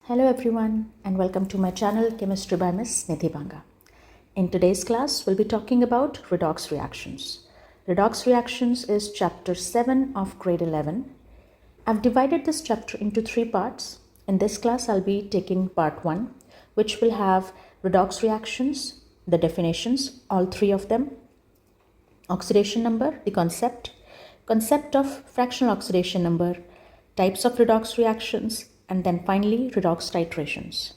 Hello everyone and welcome to my channel Chemistry by Miss Nidhi Banga. In today's class, we'll be talking about redox reactions. Redox reactions is chapter 7 of grade 11. I've divided this chapter into 3 parts. In this class, I'll be taking part 1, which will have redox reactions, the definitions, all 3 of them, oxidation number, the concept of fractional oxidation number, types of redox reactions, and then finally redox titrations.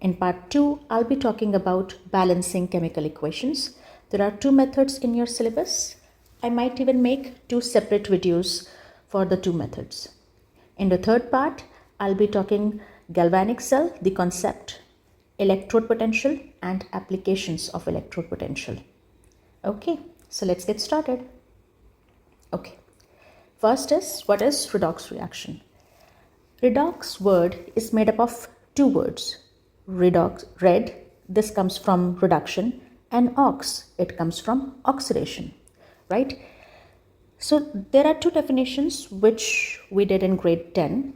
In part 2, I'll be talking about balancing chemical equations. There are 2 methods in your syllabus. I might even make 2 separate videos for the 2 methods. In the third part, I'll be talking galvanic cell, the concept, electrode potential, and applications of electrode potential. Okay, so let's get started. Okay, first is, what is redox reaction? Redox word is made up of 2 words. Redox, red, this comes from reduction, and ox, it comes from oxidation, right? So there are 2 definitions which we did in grade 10,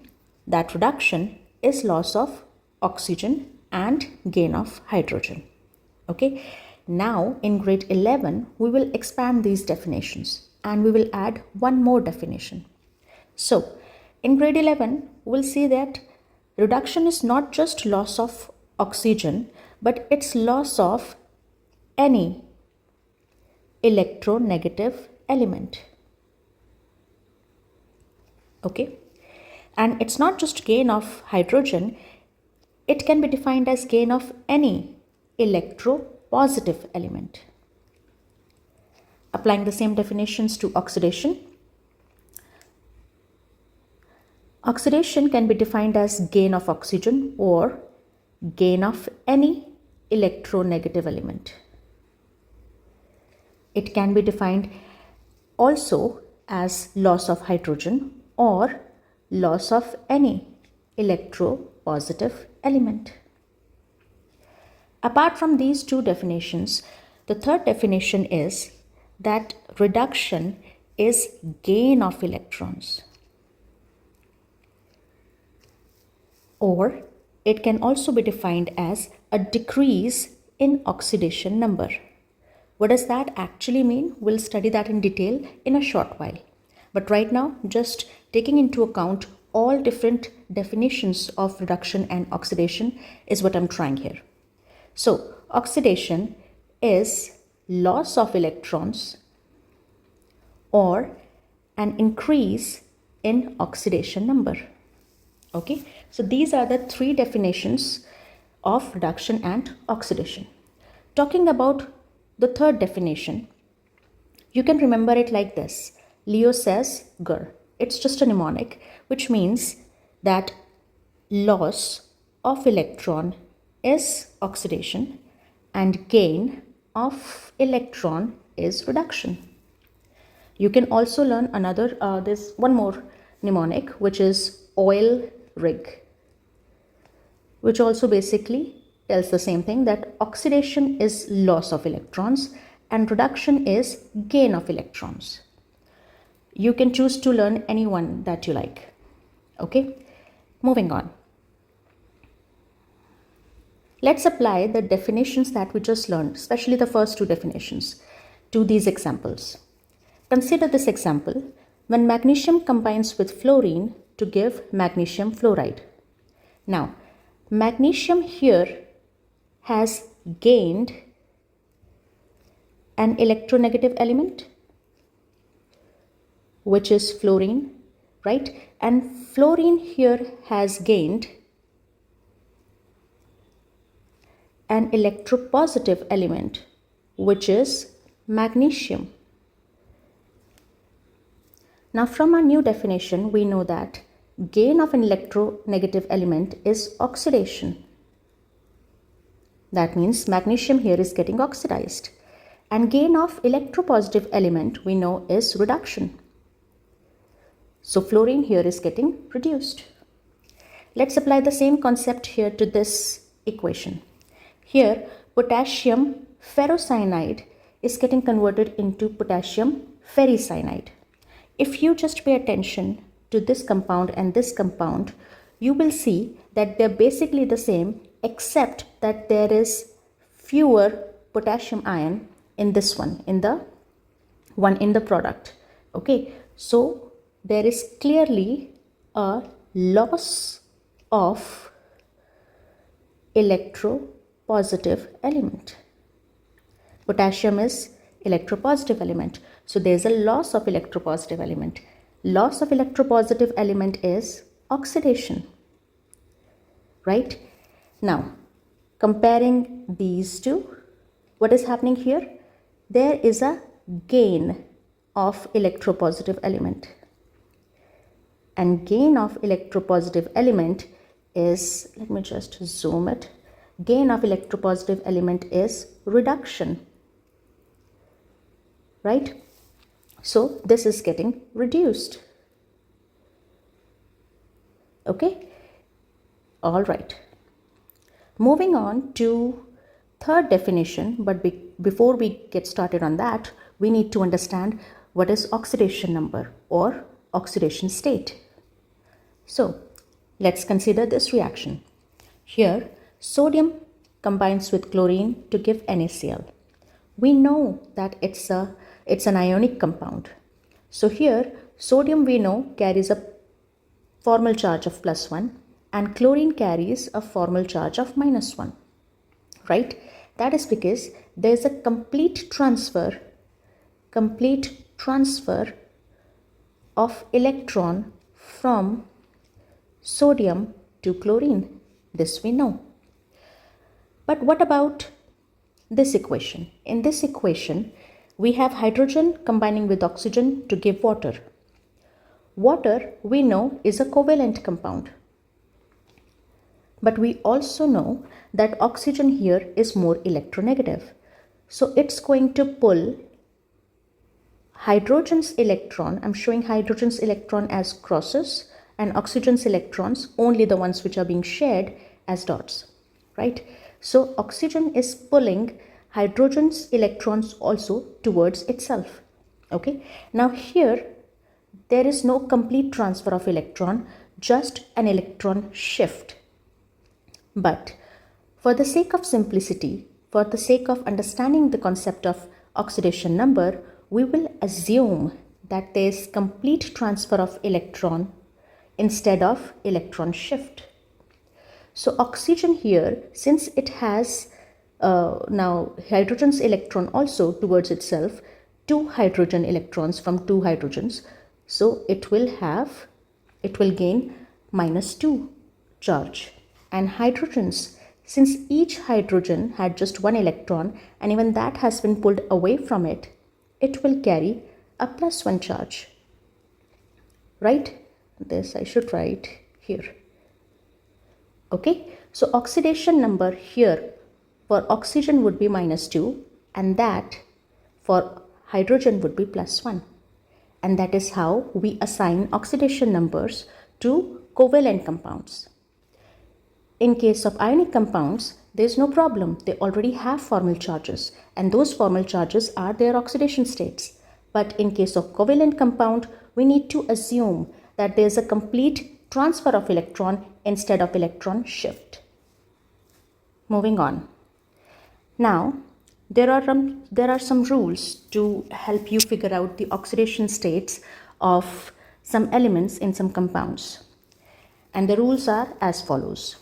that reduction is loss of oxygen and gain of hydrogen. Okay, now in grade 11, we will expand these definitions and we will add one more definition. So in grade 11, we'll see that reduction is not just loss of oxygen, but it's loss of any electronegative element. Okay, and it's not just gain of hydrogen, it can be defined as gain of any electropositive element. Applying the same definitions to oxidation. Oxidation can be defined as gain of oxygen or gain of any electronegative element. It can be defined also as loss of hydrogen or loss of any electropositive element. Apart from these 2 definitions, the third definition is that reduction is gain of electrons. Or it can also be defined as a decrease in oxidation number. What does that actually mean? We'll study that in detail in a short while. But right now, just taking into account all different definitions of reduction and oxidation is what I'm trying here. So, oxidation is loss of electrons or an increase in oxidation number. Okay, so these are the 3 definitions of reduction and oxidation. Talking about the third definition, you can remember it like this. Leo says gur. It's just a mnemonic, which means that loss of electron is oxidation and gain of electron is reduction. You can also learn another, there's one more mnemonic, which is oil rig, which also basically tells the same thing, that oxidation is loss of electrons and reduction is gain of electrons. You can choose to learn any one that you like. Okay, moving on. Let's apply the definitions that we just learned, especially the first 2 definitions, to these examples. Consider this example: when magnesium combines with fluorine to give magnesium fluoride. Now, magnesium here has gained an electronegative element, which is fluorine, right? And fluorine here has gained an electropositive element, which is magnesium. Now, from our new definition, we know that gain of an electronegative element is oxidation. That means magnesium here is getting oxidized. And gain of electropositive element we know is reduction. So fluorine here is getting reduced. Let's apply the same concept here to this equation. Here, potassium ferrocyanide is getting converted into potassium ferricyanide. If you just pay attention to this compound and this compound, you will see that they're basically the same, except that there is fewer potassium ion in this one, in the product. Okay, so there is clearly a loss of electropositive element. Potassium is electropositive element, so there is a loss of electropositive element. Loss of electropositive element is oxidation, right? Now, comparing these two, what is happening here? There is a gain of electropositive element, and gain of electropositive element is, let me just zoom it, gain of electropositive element is reduction, right? So this is getting reduced. Okay, all right. Moving on to third definition, but before we get started on that, we need to understand what is oxidation number or oxidation state. So let's consider this reaction. Here, sodium combines with chlorine to give NaCl. We know that it's an ionic compound. So here, sodium we know carries a formal charge of +1 and chlorine carries a formal charge of -1, right? That is because there is a complete transfer of electron from sodium to chlorine. This we know. But what about this equation? In this equation, we have hydrogen combining with oxygen to give water. Water, we know, is a covalent compound. But we also know that oxygen here is more electronegative. So it's going to pull hydrogen's electron. I'm showing hydrogen's electron as crosses and oxygen's electrons, only the ones which are being shared, as dots, right? So oxygen is pulling hydrogen's electrons also towards itself. Okay, now here there is no complete transfer of electron, just an electron shift. But for the sake of simplicity, for the sake of understanding the concept of oxidation number, we will assume that there is complete transfer of electron instead of electron shift. So oxygen here, since it has now hydrogen's electron also towards itself, 2 hydrogen electrons from 2 hydrogens, so it will gain -2 charge. And hydrogens, since each hydrogen had just 1 electron and even that has been pulled away from it, it will carry a +1 charge, right? This I should write here. Okay, so oxidation number here for oxygen would be -2 and that for hydrogen would be +1. And that is how we assign oxidation numbers to covalent compounds. In case of ionic compounds, there is no problem. They already have formal charges and those formal charges are their oxidation states. But in case of covalent compound, we need to assume that there is a complete transfer of electron instead of electron shift. Moving on. Now, there are some rules to help you figure out the oxidation states of some elements in some compounds. And the rules are as follows.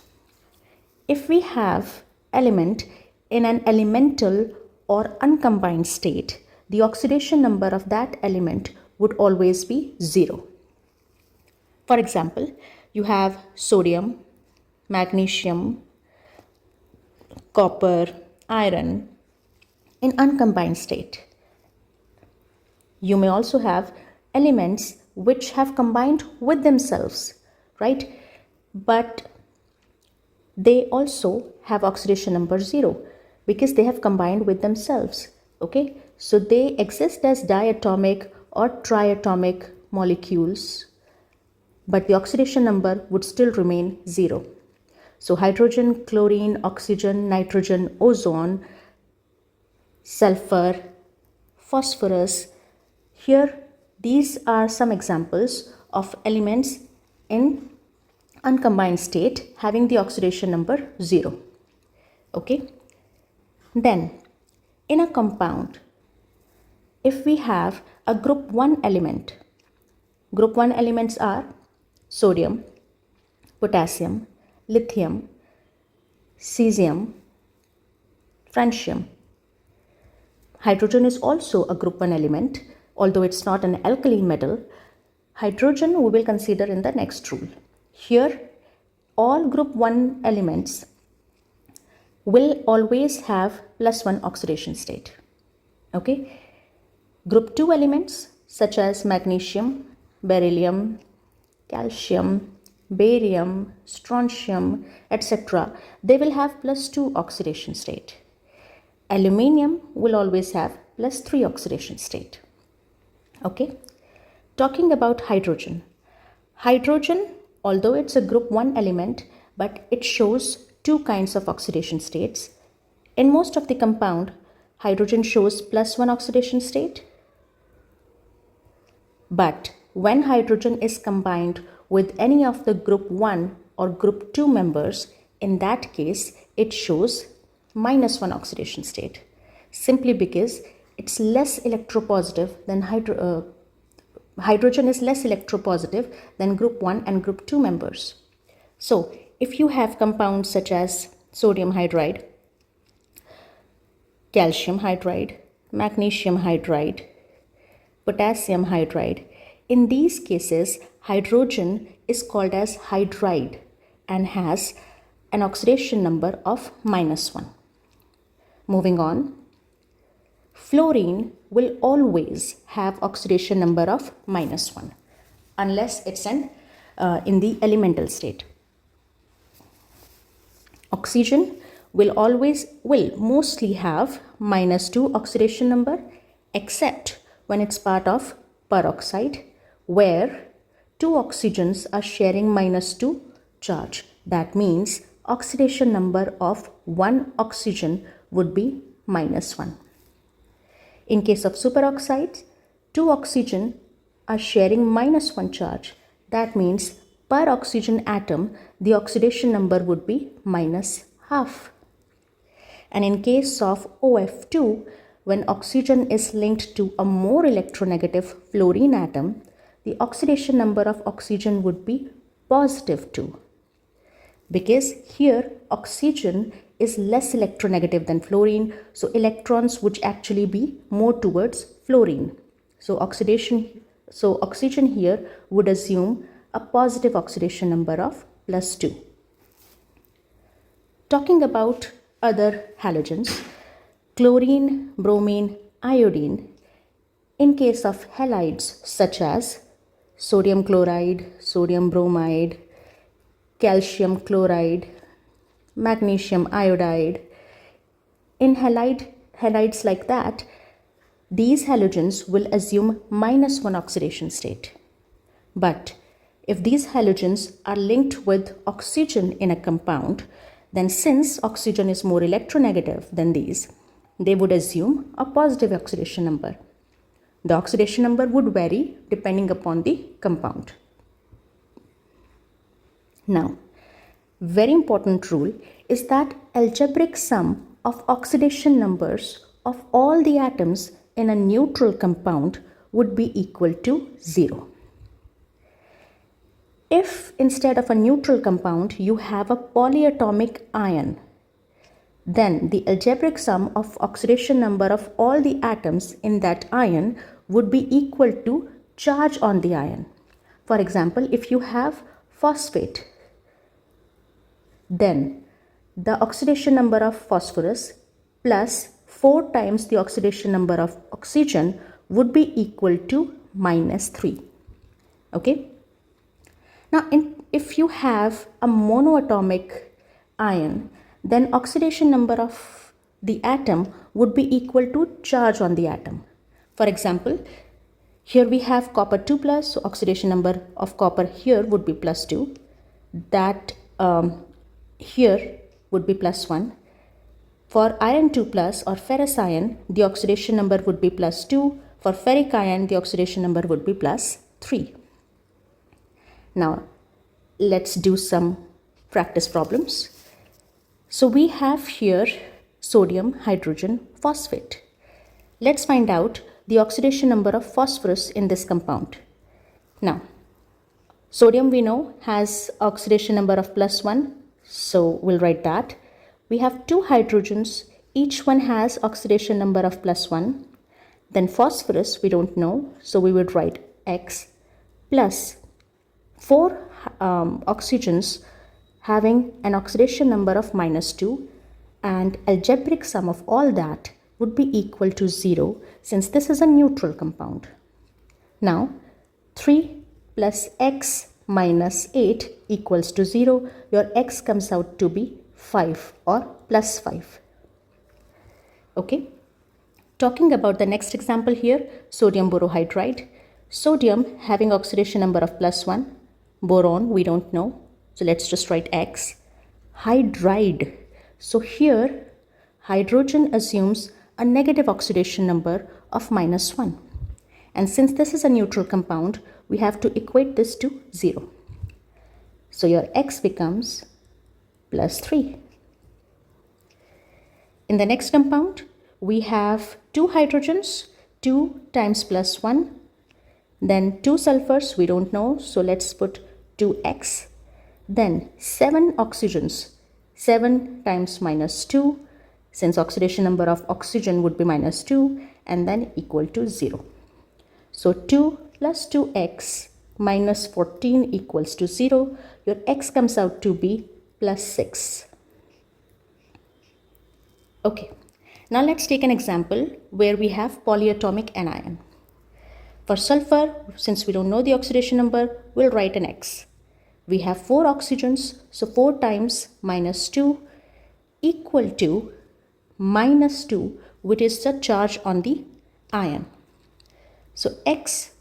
If we have element in an elemental or uncombined state, the oxidation number of that element would always be 0. For example, you have sodium, magnesium, copper, iron in uncombined state. You may also have elements which have combined with themselves, right? But they also have oxidation number 0 because they have combined with themselves. Okay, so they exist as diatomic or triatomic molecules, but the oxidation number would still remain 0. So hydrogen, chlorine, oxygen, nitrogen, ozone, sulfur, phosphorus. Here, these are some examples of elements in uncombined state having the oxidation number 0. Okay. Then in a compound, if we have a group 1 element, group 1 elements are sodium, potassium, lithium, cesium, francium. Hydrogen is also a group 1 element, although it's not an alkali metal. Hydrogen we will consider in the next rule. Here, all group 1 elements will always have +1 oxidation state. Okay. Group 2 elements such as magnesium, beryllium, calcium, barium, strontium, etc., they will have +2 oxidation state. Aluminium will always have +3 oxidation state. Okay. Talking about hydrogen. Hydrogen, although it's a group 1 element, but it shows two kinds of oxidation states. In most of the compound, hydrogen shows +1 oxidation state. But when hydrogen is combined with any of the group 1 or group 2 members, in that case, it shows -1 oxidation state, simply because it's less electropositive than hydrogen is less electropositive than group 1 and group 2 members. So if you have compounds such as sodium hydride, calcium hydride, magnesium hydride, potassium hydride, in these cases hydrogen is called as hydride and has an oxidation number of -1. Moving on, fluorine will always have oxidation number of -1 unless it's in the elemental state. Oxygen will mostly have -2 oxidation number, except when it's part of peroxide, where two oxygens are sharing -2 charge. That means oxidation number of one oxygen would be -1. In case of superoxides, two oxygen are sharing -1 charge. That means per oxygen atom, the oxidation number would be -half. And in case of OF2, when oxygen is linked to a more electronegative fluorine atom, the oxidation number of oxygen would be +2. Because here oxygen is less electronegative than fluorine, so electrons would actually be more towards fluorine. So oxygen here would assume a positive oxidation number of +2. Talking about other halogens, chlorine, bromine, iodine, in case of halides such as sodium chloride, sodium bromide, calcium chloride, magnesium iodide, in halides like that, these halogens will assume -1 oxidation state. But if these halogens are linked with oxygen in a compound, then since oxygen is more electronegative than these, they would assume a positive oxidation number. The oxidation number would vary depending upon the compound. Now, very important rule is that algebraic sum of oxidation numbers of all the atoms in a neutral compound would be equal to 0. If instead of a neutral compound you have a polyatomic ion, then the algebraic sum of oxidation number of all the atoms in that ion would be equal to charge on the ion. For example, if you have phosphate, then the oxidation number of phosphorus plus 4 times the oxidation number of oxygen would be equal to -3. Okay. Now, if you have a monoatomic ion, then oxidation number of the atom would be equal to charge on the atom. For example, here we have copper 2+, so oxidation number of copper here would be +2. That here would be +1. For iron 2+ or ferrous ion, the oxidation number would be +2. For ferric ion, the oxidation number would be +3. Now, let's do some practice problems. So we have here sodium hydrogen phosphate. Let's find out the oxidation number of phosphorus in this compound. Now, sodium we know has oxidation number of +1, so we'll write that. We have 2 hydrogens, each one has oxidation number of +1. Then phosphorus we don't know, so we would write X plus 4 oxygens having an oxidation number of -2, and algebraic sum of all that would be equal to 0 since this is a neutral compound. Now 3 plus X minus 8 equals to 0. Your X comes out to be 5 or +5. Okay. Talking about the next example here, sodium borohydride. Sodium having oxidation number of +1. Boron we don't know, so let's just write X. Hydride. So here hydrogen assumes a negative oxidation number of -1. And since this is a neutral compound, we have to equate this to 0. So your X becomes +3. In the next compound, we have 2 hydrogens, 2 times +1. Then 2 sulfurs, we don't know, so let's put 2X. Then 7 oxygens, 7 times -2, since oxidation number of oxygen would be -2, and then equal to 0. So 2 plus 2X minus 14 equals to 0. Your X comes out to be +6. Okay, now let's take an example where we have polyatomic anion. For sulfur, since we don't know the oxidation number, we'll write an X. We have 4 oxygens, so 4 times -2 equal to -2, which is the charge on the ion. So X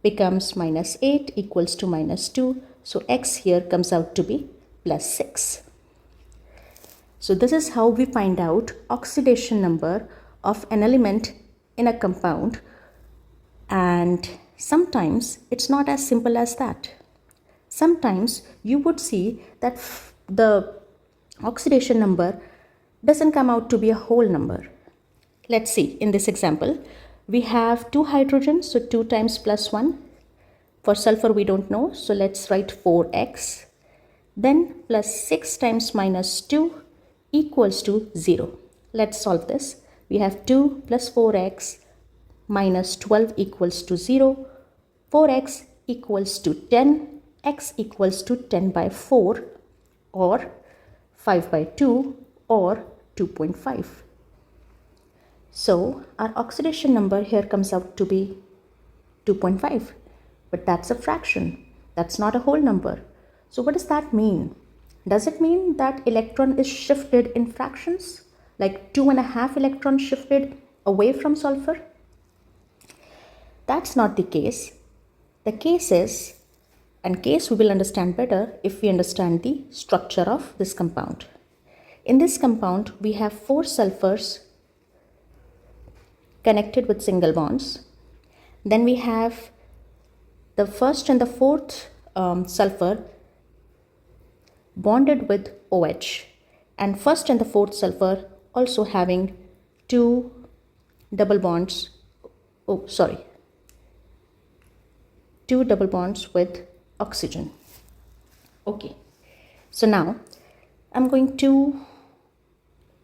becomes -8 equals to -2. So X here comes out to be +6. So this is how we find out oxidation number of an element in a compound. And sometimes it's not as simple as that. Sometimes you would see that the oxidation number doesn't come out to be a whole number. Let's see, in this example, we have 2 hydrogens, so 2 times +1. For sulfur, we don't know, so let's write 4X. Then +6 times -2 equals to 0. Let's solve this. We have 2 plus 4X minus 12 equals to 0. 4X equals to 10. X equals to 10 by 4 or 5 by 2 or 2.5. So our oxidation number here comes out to be 2.5, but that's a fraction. That's not a whole number. So what does that mean? Does it mean that electron is shifted in fractions, like 2.5 electrons shifted away from sulfur? That's not the case. The case is, and case we will understand better if we understand the structure of this compound. In this compound, we have 4 sulfurs connected with single bonds. Then we have the first and the fourth sulfur bonded with OH, and first and the fourth sulfur also having 2 double bonds, 2 double bonds with oxygen. Okay, so now I'm going to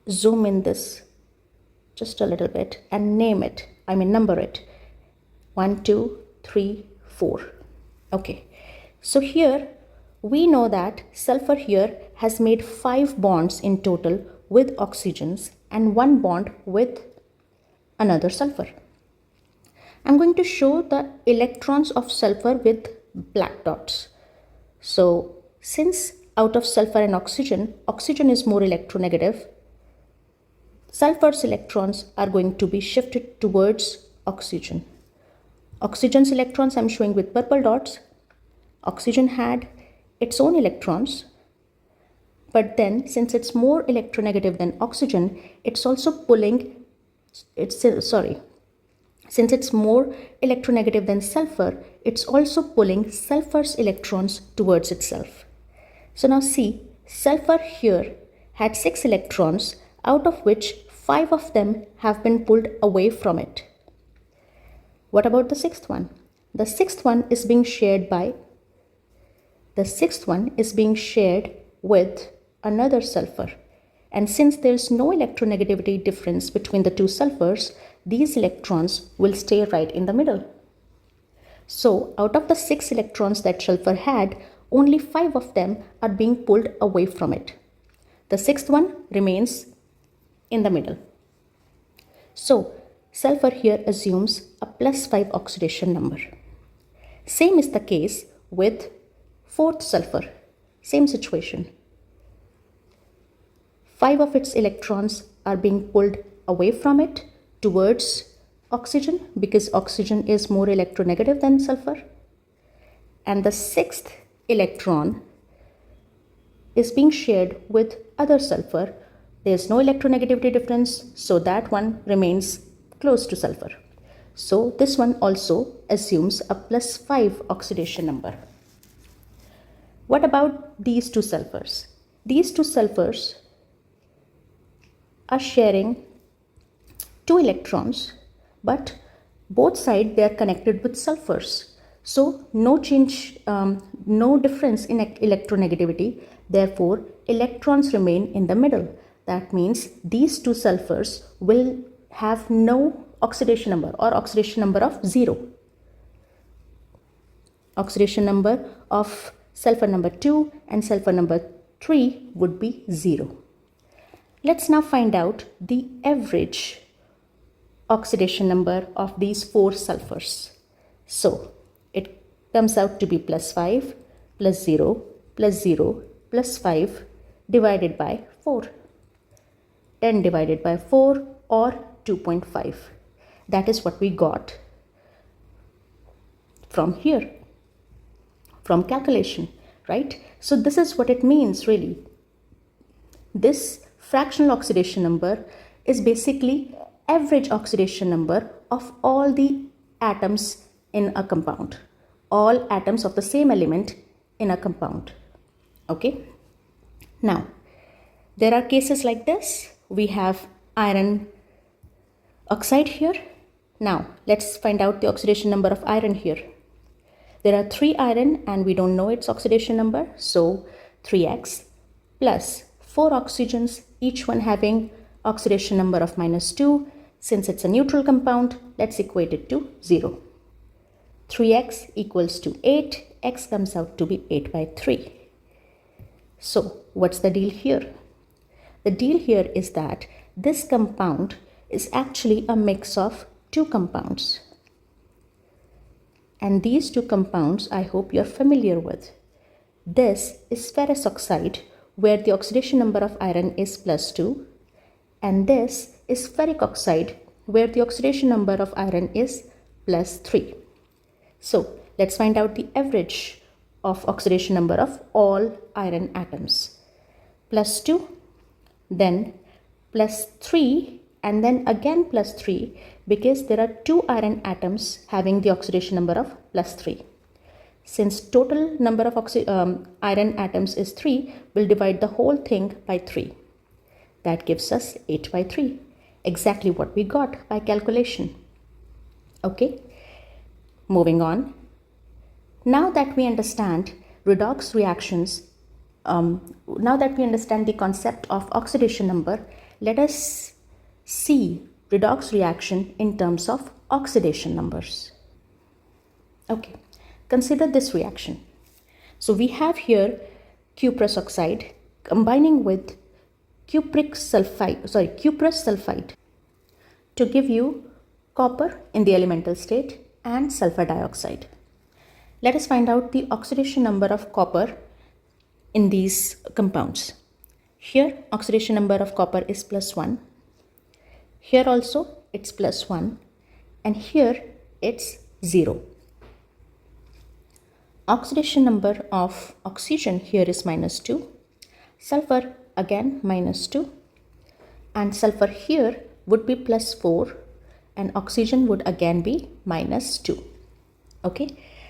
zoom in this just a little bit and number it. 1, 2, 3, 4. Okay, so here we know that sulfur here has made 5 bonds in total with oxygens and 1 bond with another sulfur. I'm going to show the electrons of sulfur with black dots. So since out of sulfur and oxygen is more electronegative, sulfur's electrons are going to be shifted towards oxygen. Oxygen's electrons I'm showing with purple dots. Oxygen had its own electrons, but then since it's more electronegative than oxygen, it's also pulling, since it's more electronegative than sulfur, it's also pulling sulfur's electrons towards itself. So now see, sulfur here had 6 electrons, out of which 5 of them have been pulled away from it. What about the sixth one? The sixth one is being shared with another sulfur. And since there is no electronegativity difference between the two sulfurs, these electrons will stay right in the middle. So out of the 6 electrons that sulfur had, only 5 of them are being pulled away from it. The sixth one remains in the middle. So sulfur here assumes a +5 oxidation number. Same is the case with fourth sulfur. Same situation. 5 of its electrons are being pulled away from it towards oxygen because oxygen is more electronegative than sulfur. And the 6th electron is being shared with other sulfur. There is no electronegativity difference, so that one remains close to sulfur. So this one also assumes a +5 oxidation number. What about these two sulfurs? These two sulfurs are sharing 2 electrons, but both sides they are connected with sulfurs. So no change, no difference in electronegativity. Therefore, electrons remain in the middle. That means these two sulfurs will have no oxidation number or oxidation number of 0. Oxidation number of sulfur number 2 and sulfur number 3 would be 0. Let's now find out the average oxidation number of these 4 sulfurs. So it comes out to be +5, +0, +0, +5 divided by 4. 10 divided by 4 or 2.5. That is what we got from here, from calculation, right? So this is what it means really. This fractional oxidation number is basically average oxidation number of all the atoms in a compound, all atoms of the same element in a compound. Okay. Now, there are cases like this. We have iron oxide here. Now, let's find out the oxidation number of iron here. There are 3 iron and we don't know its oxidation number. So 3x plus 4 oxygens, each one having oxidation number of -2. Since it's a neutral compound, let's equate it to 0. 3x equals to 8. X comes out to be 8 by 3. So what's the deal here? The deal here is that this compound is actually a mix of 2 compounds. And these 2 compounds I hope you're familiar with. This is ferrous oxide, where the oxidation number of iron is +2. And this is ferric oxide, where the oxidation number of iron is +3. So let's find out the average of oxidation number of all iron atoms. +2, then +3, and then again +3, because there are 2 iron atoms having the oxidation number of +3. Since total number of iron atoms is 3, we'll divide the whole thing by 3. That gives us 8 by 3, exactly what we got by calculation. Okay, moving on. Now that we understand redox reactions, now that we understand the concept of oxidation number, let us see redox reaction in terms of oxidation numbers. Okay, consider this reaction. So we have here cuprous oxide combining with cuprous sulfide to give you copper in the elemental state and sulfur dioxide. Let us find out the oxidation number of copper in these compounds. Here oxidation number of copper is +1. Here also it's +1, and here it's 0. Oxidation number of oxygen here is -2. Sulfur again -2, and sulfur here would be +4, and oxygen would again be -2. Okay,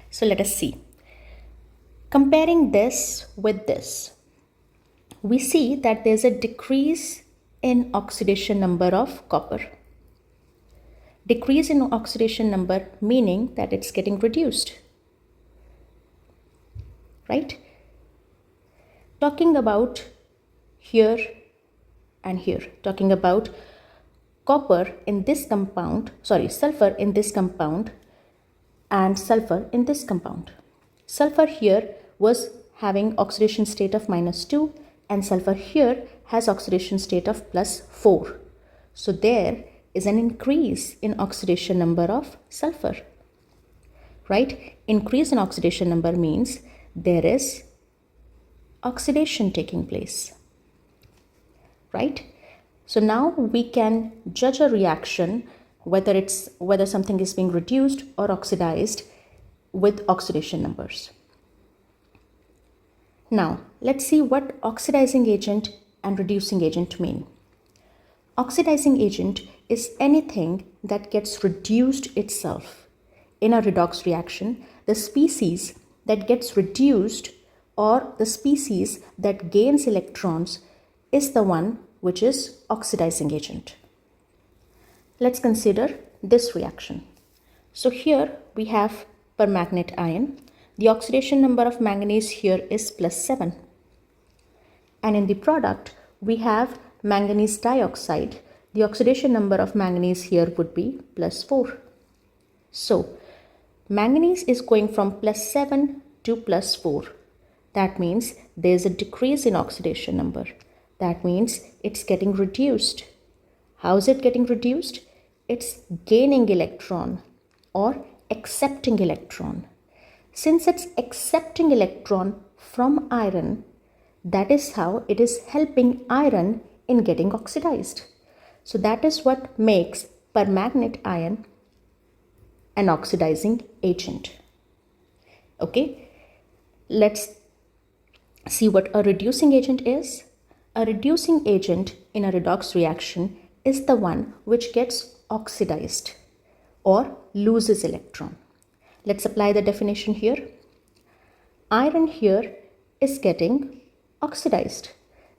so let us see. Comparing this with this, we see that there's a decrease in oxidation number of copper. Decrease in oxidation number meaning that it's getting reduced, right? Talking about here and here, talking about sulfur in this compound and sulfur in this compound. Sulfur here was having oxidation state of -2 and sulfur here has oxidation state of +4. So there is an increase in oxidation number of sulfur, right? Increase in oxidation number means there is oxidation taking place, right? So now we can judge a reaction whether something is being reduced or oxidized with oxidation numbers. Now let's see what oxidizing agent and reducing agent mean. Oxidizing agent is anything that gets reduced itself. In a redox reaction, the species that gets reduced or the species that gains electrons is the one which is oxidizing agent. Let's consider this reaction. So here we have permanganate ion. The oxidation number of manganese here is +7. And in the product, we have manganese dioxide. The oxidation number of manganese here would be +4. So manganese is going from +7 to +4. That means there's a decrease in oxidation number. That means it's getting reduced. How is it getting reduced? It's gaining electron or accepting electron. Since it's accepting electron from iron, that is how it is helping iron in getting oxidized. So that is what makes permanganate ion an oxidizing agent. Okay, let's see what a reducing agent is. A reducing agent in a redox reaction is the one which gets oxidized or loses electron. Let's apply the definition here. Iron here is getting oxidized.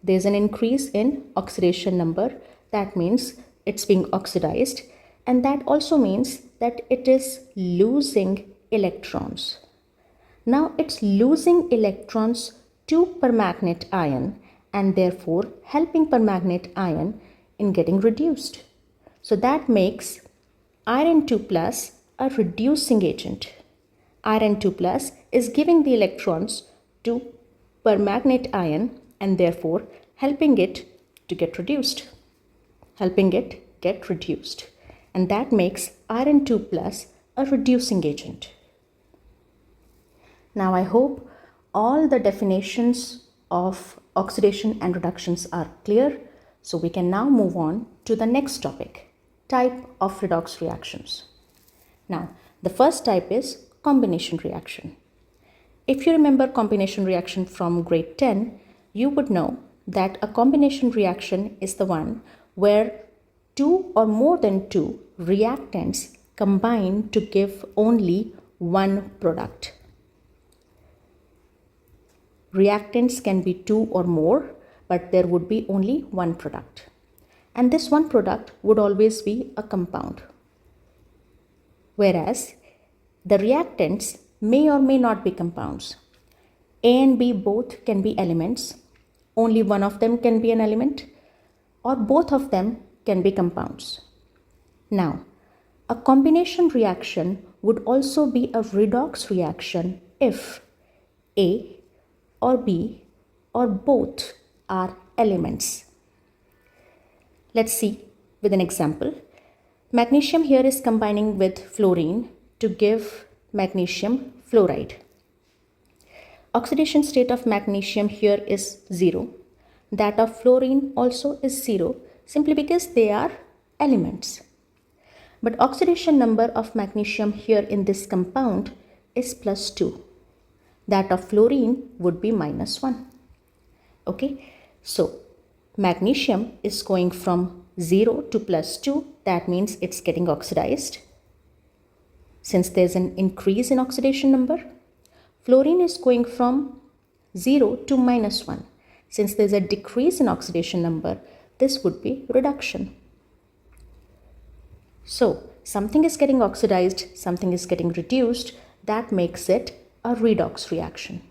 There's an increase in oxidation number. That means it's being oxidized, and that also means that it is losing electrons. Now it's losing electrons to permanganate ion and therefore helping permanganate ion in getting reduced. So that makes iron 2 plus a reducing agent. Iron 2 plus is giving the electrons to permanganate ion and therefore helping it to get reduced. And that makes iron 2 plus a reducing agent. Now I hope all the definitions of oxidation and reductions are clear. So we can now move on to the next topic, type of redox reactions. Now, the first type is combination reaction. If you remember combination reaction from grade 10, you would know that a combination reaction is the one where two or more than two reactants combine to give only one product. Reactants can be two or more, but there would be only one product. And this one product would always be a compound. Whereas the reactants may or may not be compounds. A and B both can be elements. Only one of them can be an element, or both of them can be compounds. Now, a combination reaction would also be a redox reaction if A or B or both are elements. Let's see with an example. Magnesium here is combining with fluorine to give magnesium fluoride. Oxidation state of magnesium here is 0. That of fluorine also is 0, simply because they are elements. But oxidation number of magnesium here in this compound is +2. That of fluorine would be -1. Okay, so magnesium is going from 0 to +2. That means it's getting oxidized. Since there's an increase in oxidation number, Fluorine is going from 0 to -1. Since there's a decrease in oxidation number, this would be reduction. So, something is getting oxidized, something is getting reduced. That makes it a redox reaction.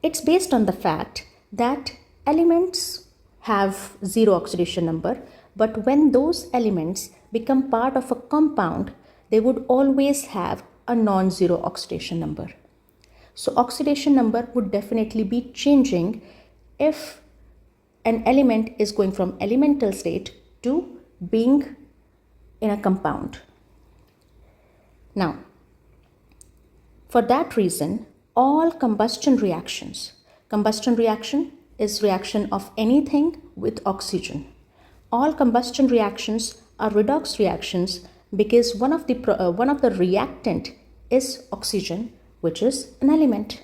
It's based on the fact that elements have 0 oxidation number, but when those elements become part of a compound, they would always have a non-zero oxidation number. So oxidation number would definitely be changing if an element is going from elemental state to being in a compound. Now, for that reason, all combustion reaction is reaction of anything with oxygen. All combustion reactions are redox reactions because one of the reactant is oxygen, which is an element.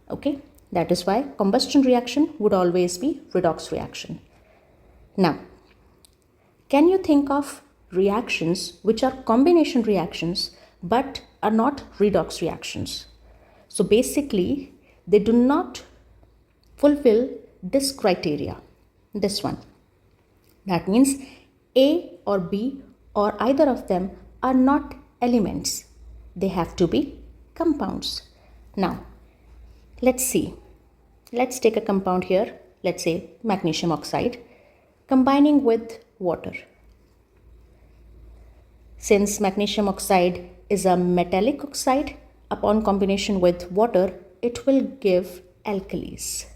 Okay, that is why combustion reaction would always be redox reaction. Now, can you think of reactions which are combination reactions but are not redox reactions? So basically, they do not fulfill this criteria, this one. That means A or B or either of them are not elements. They have to be compounds. Now, let's see. Let's take a compound here, let's say magnesium oxide, combining with water. Since magnesium oxide is a metallic oxide, upon combination with water, it will give alkalis.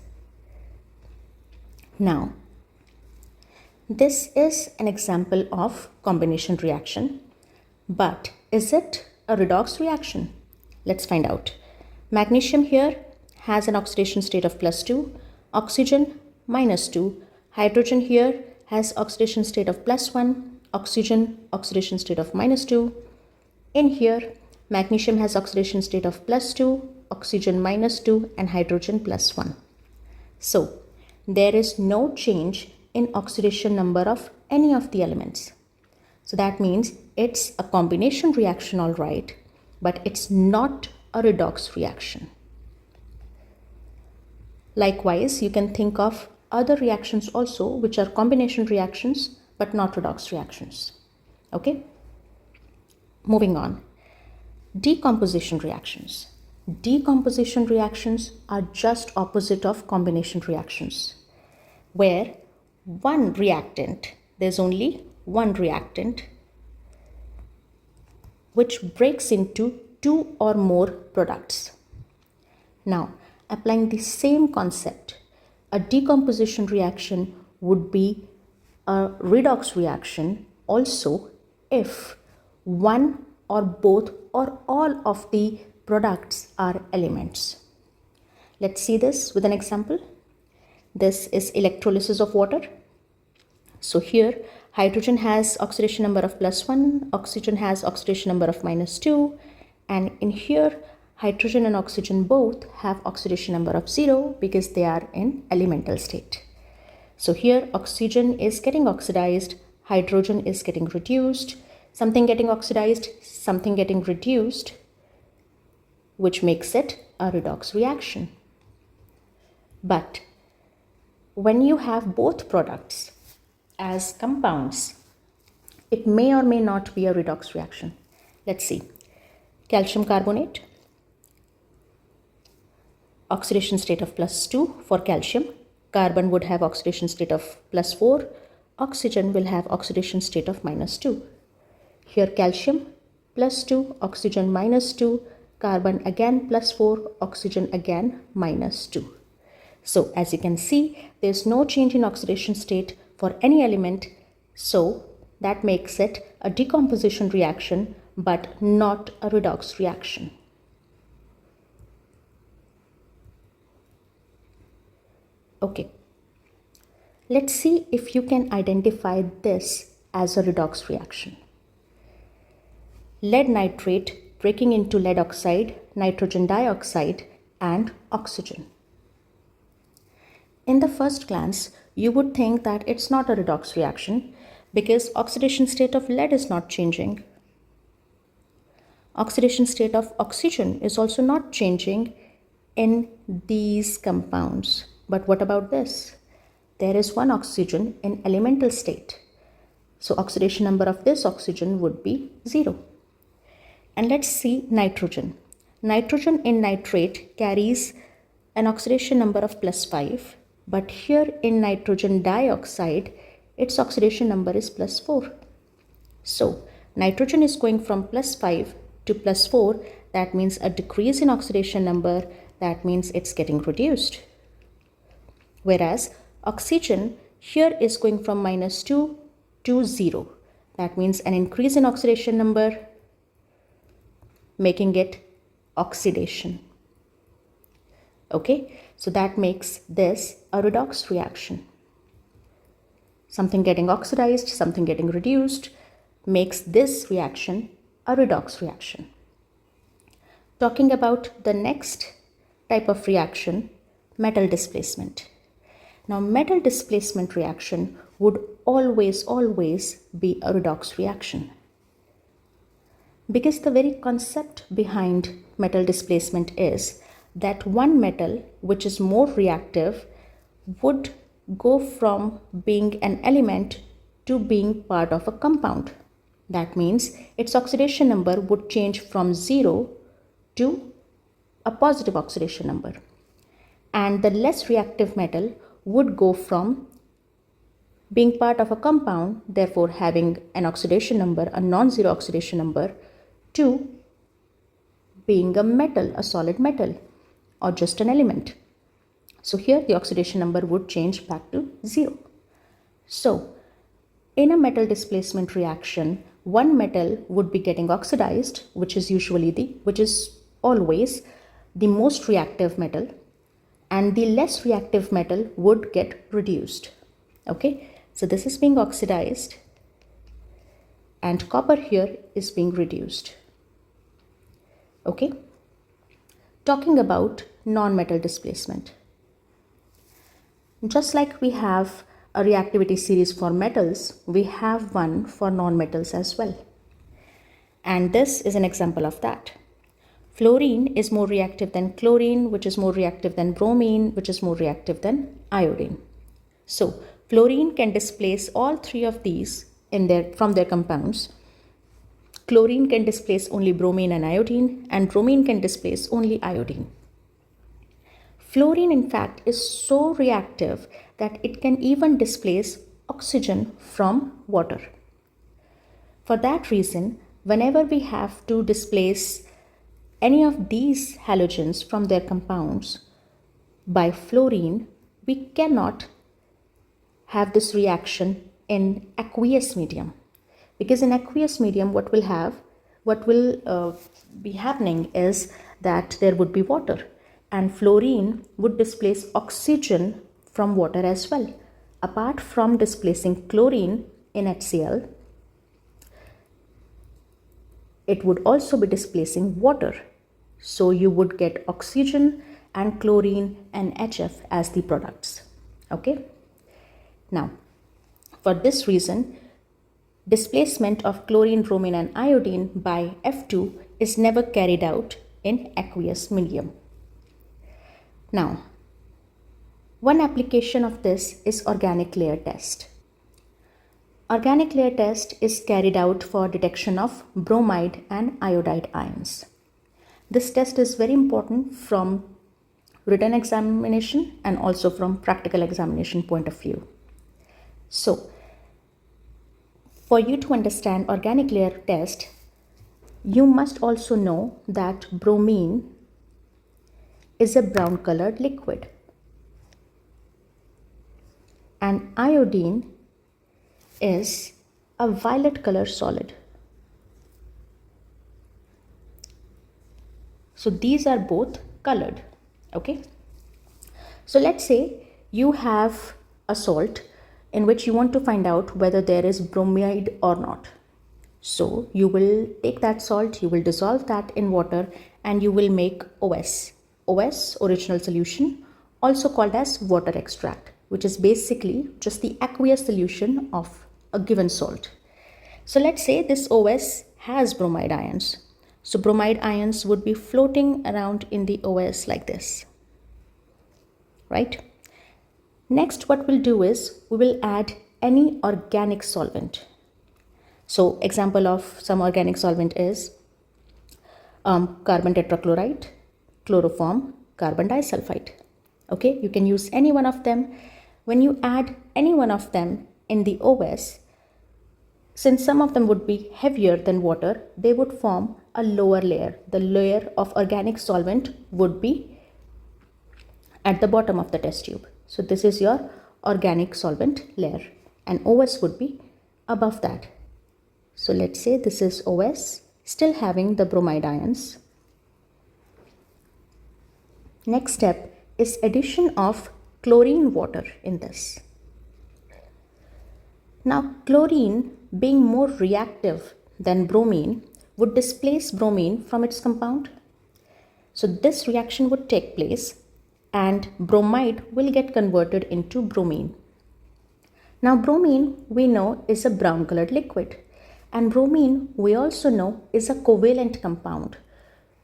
Now, this is an example of combination reaction, but is it a redox reaction? Let's find out. Magnesium here has an oxidation state of +2, oxygen -2, hydrogen here has oxidation state of +1, oxygen oxidation state of -2. In here, magnesium has oxidation state of +2, oxygen -2, and hydrogen +1. So, there is no change in oxidation number of any of the elements. So that means it's a combination reaction, all right, but it's not a redox reaction. Likewise, you can think of other reactions also which are combination reactions but not redox reactions. Okay? Moving on. Decomposition reactions. Decomposition reactions are just opposite of combination reactions, where there's only one reactant which breaks into 2 or more products. Now, applying the same concept, a decomposition reaction would be a redox reaction also if one or both or all of the products are elements. Let's see this with an example. This is electrolysis of water. So here hydrogen has oxidation number of +1, oxygen has oxidation number of -2, and in here hydrogen and oxygen both have oxidation number of 0 because they are in elemental state. So here oxygen is getting oxidized, hydrogen is getting reduced, something getting oxidized, something getting reduced, which makes it a redox reaction. But when you have both products as compounds, it may or may not be a redox reaction. Let's see. Calcium carbonate, oxidation state of +2 for calcium. Carbon would have oxidation state of +4. Oxygen will have oxidation state of -2. Here calcium +2, oxygen -2, carbon again +4, oxygen again -2. So as you can see, there's no change in oxidation state for any element. So that makes it a decomposition reaction, but not a redox reaction. Okay, let's see if you can identify this as a redox reaction. Lead nitrate breaking into lead oxide, nitrogen dioxide, and oxygen. In the first glance, you would think that it's not a redox reaction because oxidation state of lead is not changing. Oxidation state of oxygen is also not changing in these compounds. But what about this? There is one oxygen in elemental state. So oxidation number of this oxygen would be 0. And let's see nitrogen. Nitrogen in nitrate carries an oxidation number of +5, but here in nitrogen dioxide, its oxidation number is +4. So nitrogen is going from +5 to +4. That means a decrease in oxidation number. That means it's getting reduced. Whereas oxygen here is going from -2 to 0. That means an increase in oxidation number, making it oxidation. Okay, so that makes this a redox reaction. Something getting oxidized, something getting reduced, makes this reaction a redox reaction. Talking about the next type of reaction, metal displacement. Now, metal displacement reaction would always be a redox reaction, because the very concept behind metal displacement is that one metal which is more reactive would go from being an element to being part of a compound. That means its oxidation number would change from 0 to a positive oxidation number. And the less reactive metal would go from being part of a compound, therefore having an oxidation number, a non-zero oxidation number, to being a metal, a solid metal, or just an element. So here the oxidation number would change back to 0. So in a metal displacement reaction, one metal would be getting oxidized, which is always the most reactive metal, and the less reactive metal would get reduced. Okay, so this is being oxidized and copper here is being reduced. Okay, talking about non-metal displacement. Just like we have a reactivity series for metals, we have one for non-metals as well. And this is an example of that. Fluorine is more reactive than chlorine, which is more reactive than bromine, which is more reactive than iodine. So fluorine can displace all three of these from their compounds. Chlorine can displace only bromine and iodine, and bromine can displace only iodine. Fluorine, in fact, is so reactive that it can even displace oxygen from water. For that reason, whenever we have to displace any of these halogens from their compounds by fluorine, we cannot have this reaction in aqueous medium, because in aqueous medium what will be happening is that there would be water, and fluorine would displace oxygen from water as well. Apart from displacing chlorine in HCl, it would also be displacing water. So you would get oxygen and chlorine and HF as the products. Okay. Now, for this reason, displacement of chlorine, bromine and iodine by F2 is never carried out in aqueous medium. Now, one application of this is organic layer test. Organic layer test is carried out for detection of bromide and iodide ions. This test is very important from written examination and also from practical examination point of view. So, for you to understand organic layer test, you must also know that bromine is a brown colored liquid and iodine is a violet color solid. So these are both colored. Okay. So let's say you have a salt in which you want to find out whether there is bromide or not. So you will take that salt, you will dissolve that in water, and you will make OS. OS, original solution, also called as water extract, which is basically just the aqueous solution of a given salt. So let's say this OS has bromide ions. So bromide ions would be floating around in the OS like this, right? Next, what we'll do is we will add any organic solvent. So example of some organic solvent is carbon tetrachloride, chloroform, carbon disulfide. Okay, you can use any one of them. When you add any one of them in the OS, since some of them would be heavier than water, they would form a lower layer. The layer of organic solvent would be at the bottom of the test tube. So this is your organic solvent layer, and OS would be above that. So let's say this is OS, still having the bromide ions. Next step is addition of chlorine water in this. Now chlorine, being more reactive than bromine, would displace bromine from its compound. So this reaction would take place and bromide will get converted into bromine. Now bromine we know is a brown colored liquid, and bromine we also know is a covalent compound.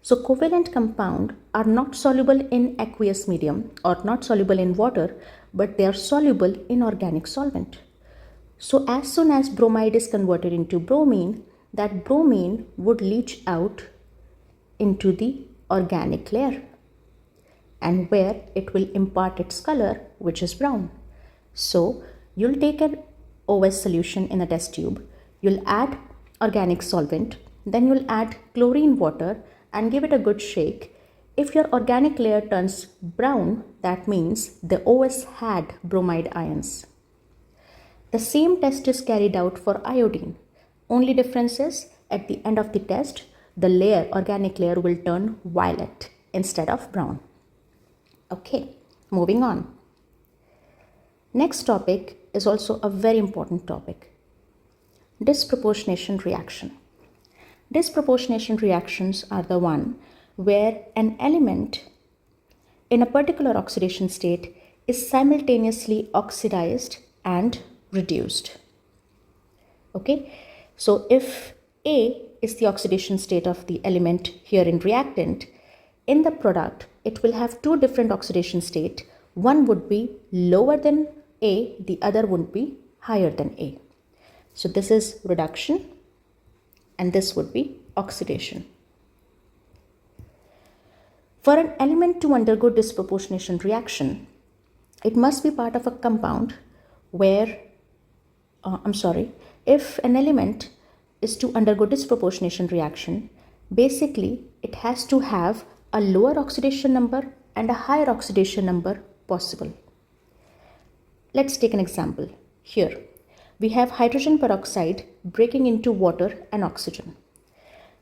So covalent compounds are not soluble in aqueous medium or not soluble in water, but they are soluble in organic solvent. So as soon as bromide is converted into bromine, that bromine would leach out into the organic layer, and where it will impart its color, which is brown. So you'll take an OS solution in a test tube, you'll add organic solvent, then you'll add chlorine water and give it a good shake. If your organic layer turns brown, that means the OS had bromide ions. The same test is carried out for iodine. Only difference is at the end of the test, the layer, organic layer, will turn violet instead of brown. Okay, moving on. Next topic is also a very important topic. Disproportionation reaction. Disproportionation reactions are the one where an element in a particular oxidation state is simultaneously oxidized and reduced. Okay, so if A is the oxidation state of the element here in reactant, in the product it will have two different oxidation states. One would be lower than A, the other would be higher than A. So this is reduction and this would be oxidation. For an element to undergo disproportionation reaction, it must be part of a compound where, if an element is to undergo disproportionation reaction, basically it has to have a lower oxidation number and a higher oxidation number possible. Let's take an example. Here we have hydrogen peroxide breaking into water and oxygen.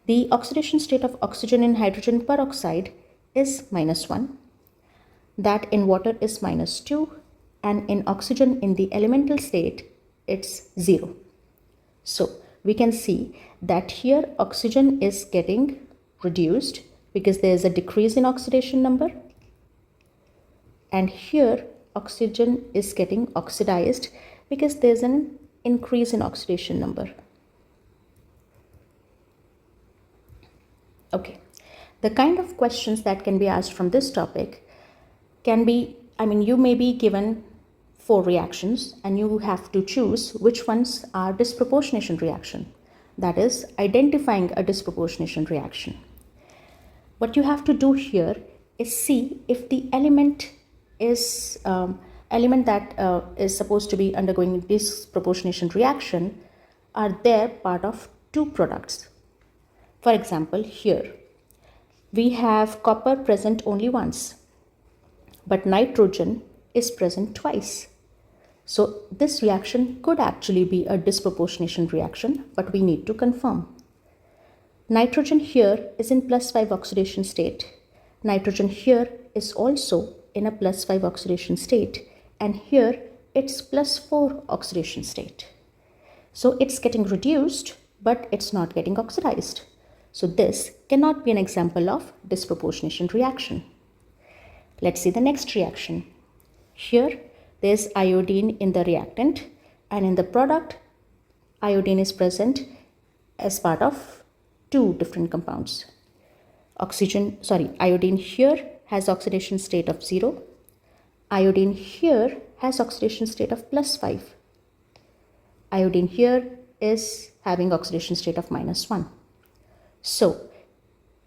The oxidation state of oxygen in hydrogen peroxide is -1, that in water is -2, and in oxygen in the elemental state it's 0. So we can see that here oxygen is getting reduced because there is a decrease in oxidation number, and here oxygen is getting oxidized because there is an increase in oxidation number. Okay, the kind of questions that can be asked from this topic can be, you may be given 4 reactions and you have to choose which ones are disproportionation reaction. That is identifying a disproportionation reaction. What you have to do here is see if the element is that is supposed to be undergoing disproportionation reaction are there part of 2 products. For example, here we have copper present only once, but nitrogen is present twice. So this reaction could actually be a disproportionation reaction, but we need to confirm. Nitrogen here is in +5 oxidation state. Nitrogen here is also in a +5 oxidation state, and here it's +4 oxidation state. So it's getting reduced, but it's not getting oxidized. So this cannot be an example of disproportionation reaction. Let's see the next reaction. Here there's iodine in the reactant, and in the product iodine is present as part of two different compounds. Iodine here has oxidation state of 0. Iodine here has oxidation state of +5. Iodine here is having oxidation state of -1. So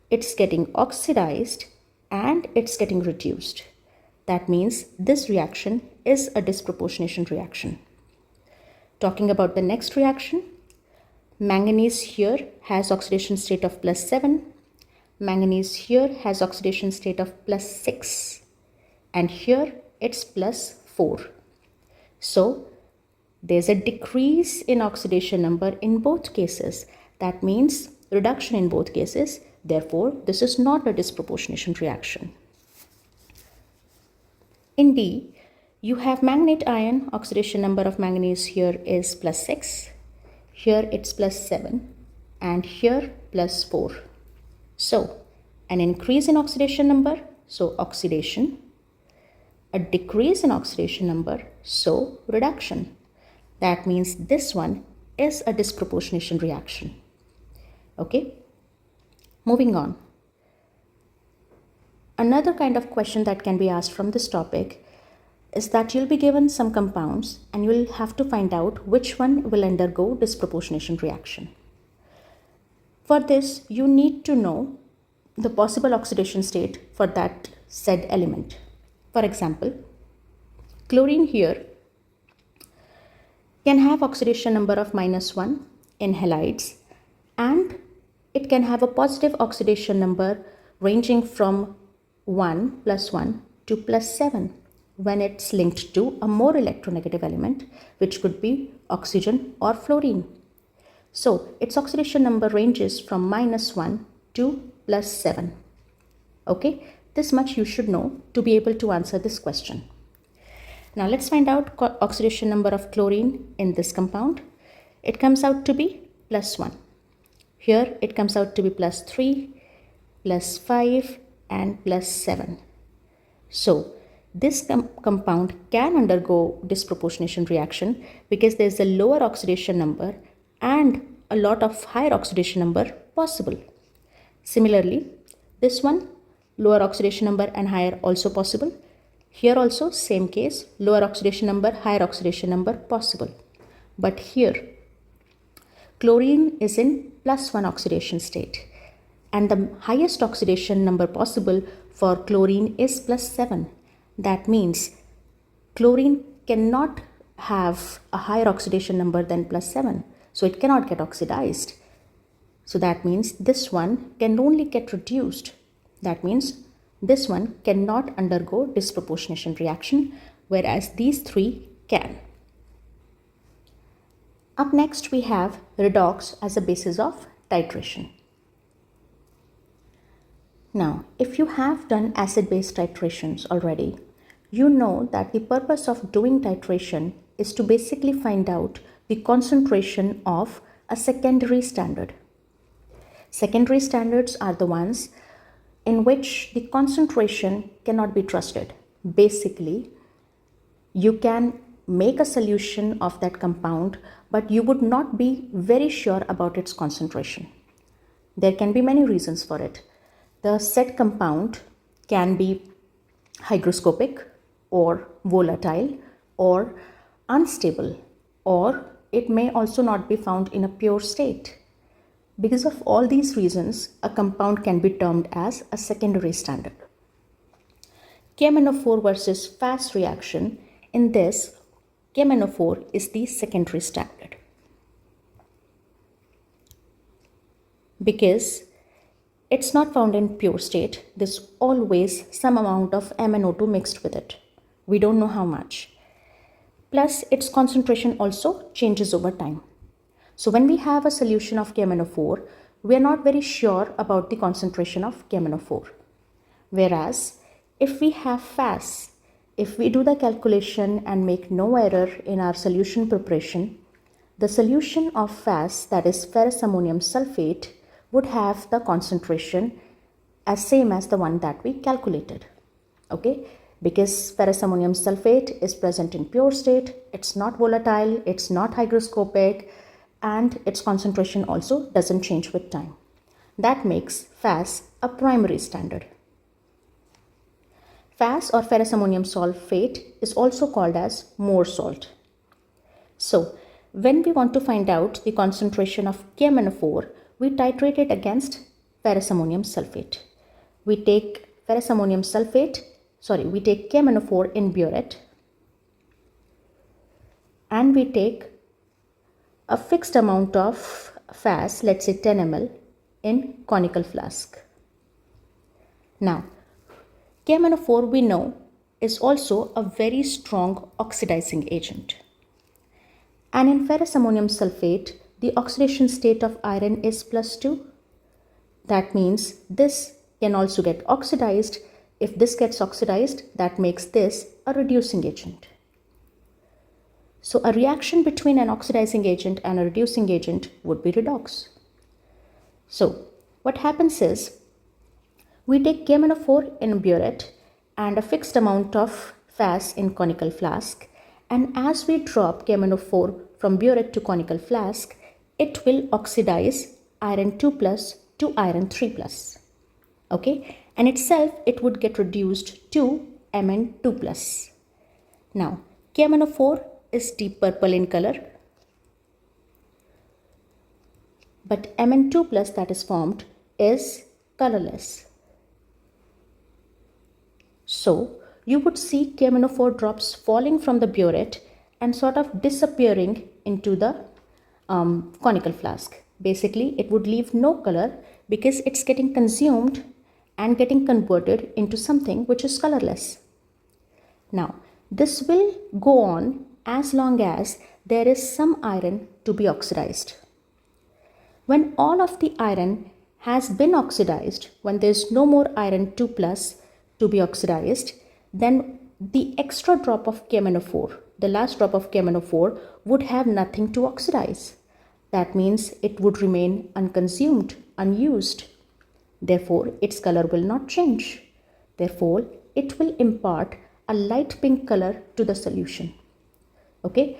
it's getting oxidized and it's getting reduced. That means this reaction is a disproportionation reaction. Talking about the next reaction, manganese here has oxidation state of +7. Manganese here has oxidation state of +6. And here it's +4. So there's a decrease in oxidation number in both cases. That means reduction in both cases. Therefore, this is not a disproportionation reaction. In D, you have manganate ion. Oxidation number of manganese here is +6. Here it's +7. And here +4. So, an increase in oxidation number, so oxidation. A decrease in oxidation number, so reduction. That means this one is a disproportionation reaction. Okay, moving on. Another kind of question that can be asked from this topic is that you'll be given some compounds and you'll have to find out which one will undergo disproportionation reaction. For this, you need to know the possible oxidation state for that said element. For example, chlorine here can have oxidation number of -1 in halides, and it can have a positive oxidation number ranging from 1 +1 to +7 when it's linked to a more electronegative element, which could be oxygen or fluorine. So its oxidation number ranges from -1 to +7. Okay, this much you should know to be able to answer this question. Now let's find out oxidation number of chlorine in this compound. It comes out to be +1. Here it comes out to be +3, +5 and +7. So this compound can undergo disproportionation reaction because there's a lower oxidation number and a lot of higher oxidation number possible. Similarly, this one, lower oxidation number and higher also possible. Here also same case, lower oxidation number, higher oxidation number possible. But here, chlorine is in +1 oxidation state, and the highest oxidation number possible for chlorine is +7. That means chlorine cannot have a higher oxidation number than +7, so it cannot get oxidized. So that means this one can only get reduced. That means this one cannot undergo disproportionation reaction, whereas these three can. Up next, we have redox as a basis of titration. Now, if you have done acid-base titrations already, you know that the purpose of doing titration is to basically find out the concentration of a secondary standard. Secondary standards are the ones in which the concentration cannot be trusted. Basically, you can make a solution of that compound, but you would not be very sure about its concentration. There can be many reasons for it. The said compound can be hygroscopic or volatile or unstable, or it may also not be found in a pure state. Because of all these reasons, a compound can be termed as a secondary standard. KMnO4 versus FAS reaction, in this, KMnO4 is the secondary standard. Because it's not found in pure state, there's always some amount of MnO2 mixed with it. We don't know how much. Plus, its concentration also changes over time. So when we have a solution of KMnO4, we are not very sure about the concentration of KMnO4. Whereas, if we have FAS, if we do the calculation and make no error in our solution preparation, the solution of FAS, that is ferrous ammonium sulfate, would have the concentration as same as the one that we calculated. Okay? Because ferrous ammonium sulfate is present in pure state, it's not volatile, it's not hygroscopic, and its concentration also doesn't change with time. That makes FAS a primary standard. FAS or ferrous ammonium sulfate is also called as Mohr salt. So, when we want to find out the concentration of KMnO4, we titrate it against ferrous ammonium sulfate. We take we take KMnO4 in burette, and we take a fixed amount of FAS, let's say 10 ml, in conical flask. Now, KMnO4 we know is also a very strong oxidizing agent. And in ferrous ammonium sulfate, the oxidation state of iron is +2. That means this can also get oxidized. If this gets oxidized, that makes this a reducing agent. So a reaction between an oxidizing agent and a reducing agent would be redox. So what happens is, we take KMnO4 in burette and a fixed amount of FAS in conical flask, and as we drop KMnO4 from burette to conical flask, it will oxidize iron 2+ to iron 3+. Okay, and itself it would get reduced to Mn2+. Now KMnO4 is deep purple in color, but Mn2+ that is formed is colorless. So you would see KMnO4 drops falling from the burette and sort of disappearing into the conical flask. Basically, it would leave no color because it's getting consumed and getting converted into something which is colorless. Now, this will go on as long as there is some iron to be oxidized. When all of the iron has been oxidized, when there's no more iron 2+ to be oxidized, then the extra drop of KMnO4, the last drop of KMnO4, would have nothing to oxidize. That means it would remain unconsumed, unused. Therefore, its color will not change. Therefore, it will impart a light pink color to the solution. Okay,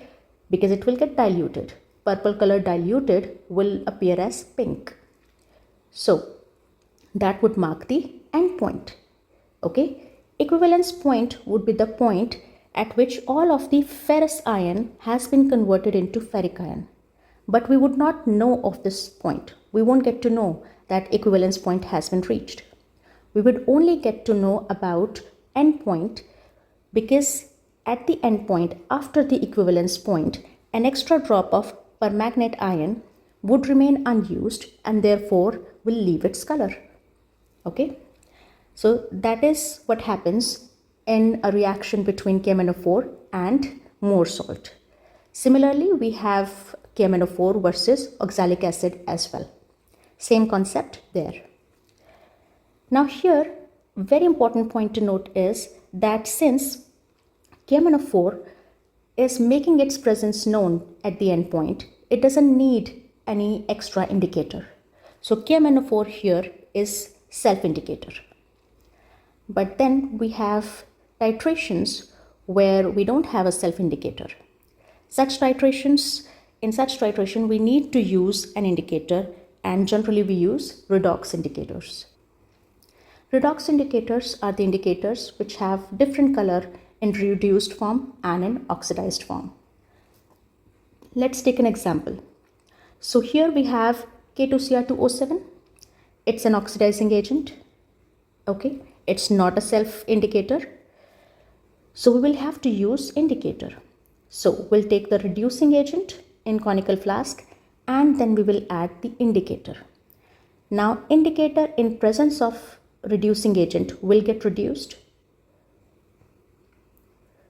because it will get diluted. Purple color diluted will appear as pink. So that would mark the end point. Okay, equivalence point would be the point at which all of the ferrous iron has been converted into ferric iron. But we would not know of this point. We won't get to know that equivalence point has been reached. We would only get to know about end point, because at the end point, after the equivalence point, an extra drop of permanganate ion would remain unused and therefore will leave its color. Okay, so that is what happens in a reaction between KMnO4 and Mohr salt. Similarly, we have KMnO4 versus oxalic acid as well. Same concept there. Now here, very important point to note is that since KMnO4 is making its presence known at the end point, it doesn't need any extra indicator. So KMnO4 here is self-indicator. But then we have titrations where we don't have a self-indicator. In such titration, we need to use an indicator, and generally we use redox indicators. Redox indicators are the indicators which have different color in reduced form and in oxidized form. Let's take an example. So here we have K2Cr2O7. It's an oxidizing agent. Okay, it's not a self-indicator. So we will have to use indicator. So we'll take the reducing agent in conical flask and then we will add the indicator. Now indicator in presence of reducing agent will get reduced.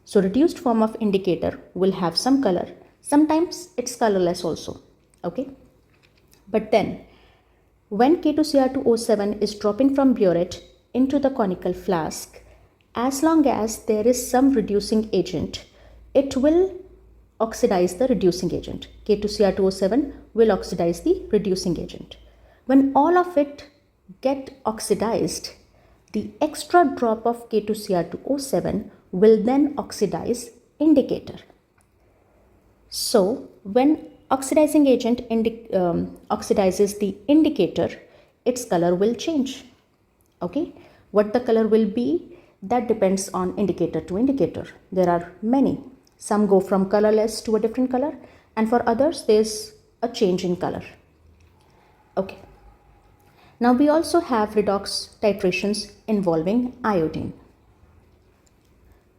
So reduced form of indicator will have some color. Sometimes it's colorless also. Okay. But then when K2Cr2O7 is dropping from burette into the conical flask, as long as there is some reducing agent, it will oxidize the reducing agent. K2Cr2O7 will oxidize the reducing agent. When all of it get oxidized, the extra drop of K2Cr2O7 will then oxidize indicator. So when oxidizing agent oxidizes the indicator, its color will change. Okay, what the color will be, that depends on indicator to indicator. There are many. Some go from colorless to a different color, and for others there's a change in color. Okay, now we also have redox titrations involving iodine.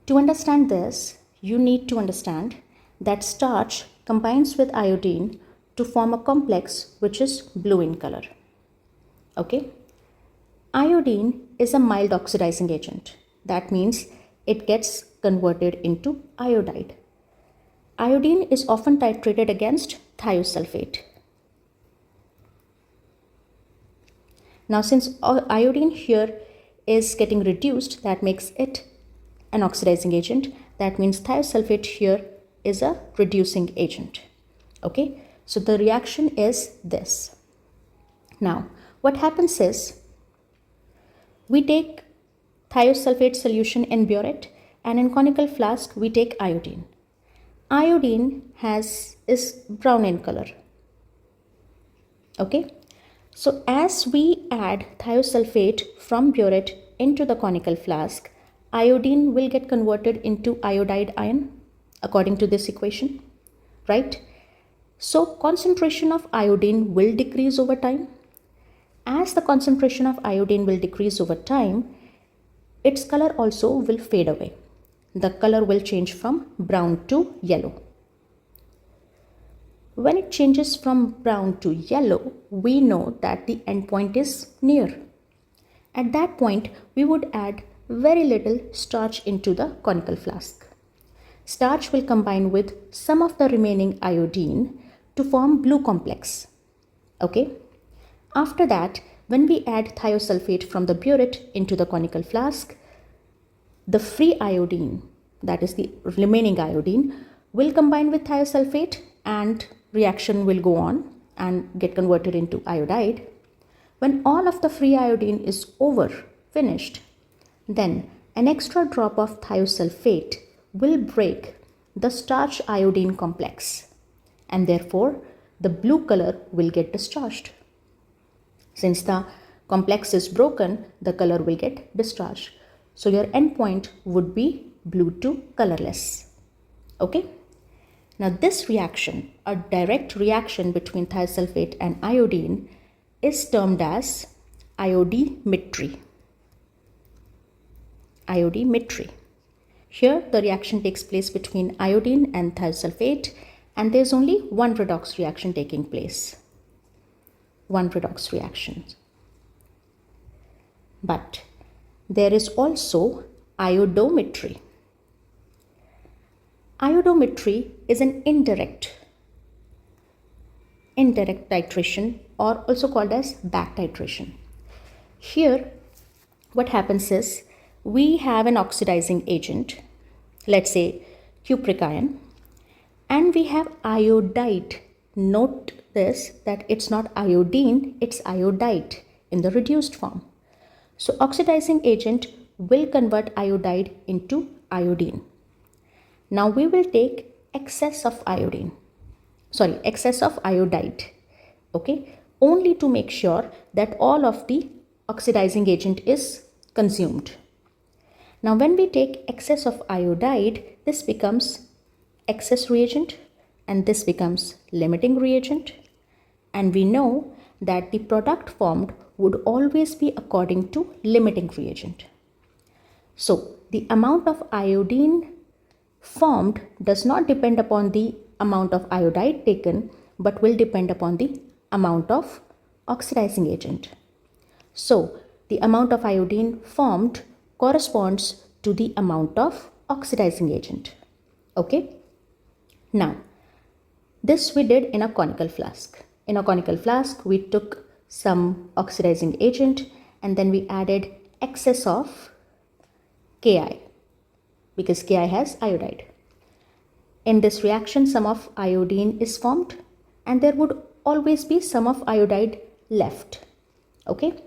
To understand this, you need to understand that starch combines with iodine to form a complex which is blue in color. Okay, iodine is a mild oxidizing agent. That means it gets converted into iodide. Iodine is often titrated against thiosulfate. Now, since iodine here is getting reduced, that makes it an oxidizing agent. That means thiosulfate here is a reducing agent. Okay, so the reaction is this. Now, what happens is we take thiosulfate solution in burette, and in conical flask we take iodine. Iodine is brown in color. Okay, so as we add thiosulfate from burette into the conical flask, iodine will get converted into iodide ion according to this equation, right? So concentration of iodine will decrease over time. As the concentration of iodine will decrease over time, its color also will fade away. The color will change from brown to yellow. When it changes from brown to yellow, we know that the endpoint is near. At that point, we would add very little starch into the conical flask. Starch will combine with some of the remaining iodine to form blue complex. Okay. After that, when we add thiosulfate from the burette into the conical flask, the free iodine, that is the remaining iodine, will combine with thiosulfate and reaction will go on and get converted into iodide. When all of the free iodine is finished, then an extra drop of thiosulfate will break the starch iodine complex, and therefore the blue color will get discharged. Since the complex is broken, the color will get discharged. So your endpoint would be blue to colorless. Okay. Now this reaction, a direct reaction between thiosulfate and iodine, is termed as iodimetry. Iodimetry. Here the reaction takes place between iodine and thiosulfate, and there is only one redox reaction taking place. One redox reaction. But there is also iodometry. Iodometry is an indirect titration, or also called as back titration. Here what happens is we have an oxidizing agent, let's say cupric ion, and we have iodide. Note this, that it's not iodine, it's iodide in the reduced form. So oxidizing agent will convert iodide into iodine. Now we will take excess of iodide, okay, only to make sure that all of the oxidizing agent is consumed. Now when we take excess of iodide, this becomes excess reagent and this becomes limiting reagent, and we know that the product formed would always be according to limiting reagent. So the amount of iodine formed does not depend upon the amount of iodide taken, but will depend upon the amount of oxidizing agent. So the amount of iodine formed corresponds to the amount of oxidizing agent. Okay. Now this we did in a conical flask. In a conical flask, we took some oxidizing agent and then we added excess of Ki, because Ki has iodide. In this reaction, some of iodine is formed and there would always be some of iodide left. Okay.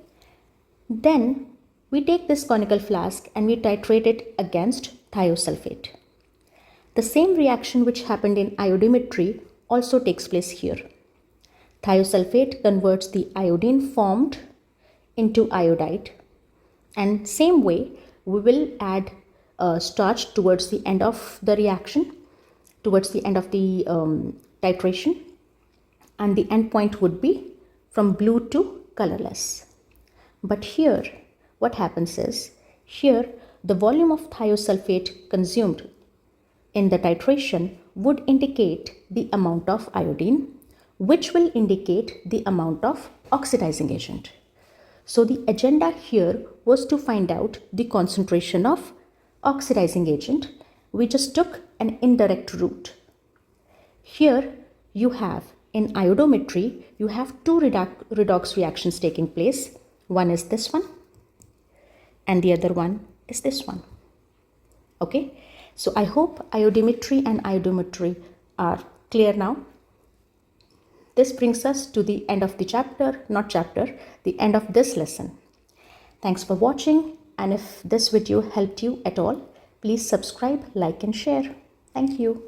Then we take this conical flask and we titrate it against thiosulfate. The same reaction which happened in iodimetry also takes place here. Thiosulfate converts the iodine formed into iodide, and same way we will add starch towards the end of the reaction, towards the end of the titration, and the end point would be from blue to colorless. But here what happens is, here the volume of thiosulfate consumed in the titration would indicate the amount of iodine, which will indicate the amount of oxidizing agent. So the agenda here was to find out the concentration of oxidizing agent. We just took an indirect route. Here you have, in iodometry, you have two redox reactions taking place. One is this one and the other one is this one. Okay, so I hope iodimetry and iodometry are clear now. This brings us to the end of the the end of this lesson. Thanks for watching, and if this video helped you at all, please subscribe, like and share. Thank you.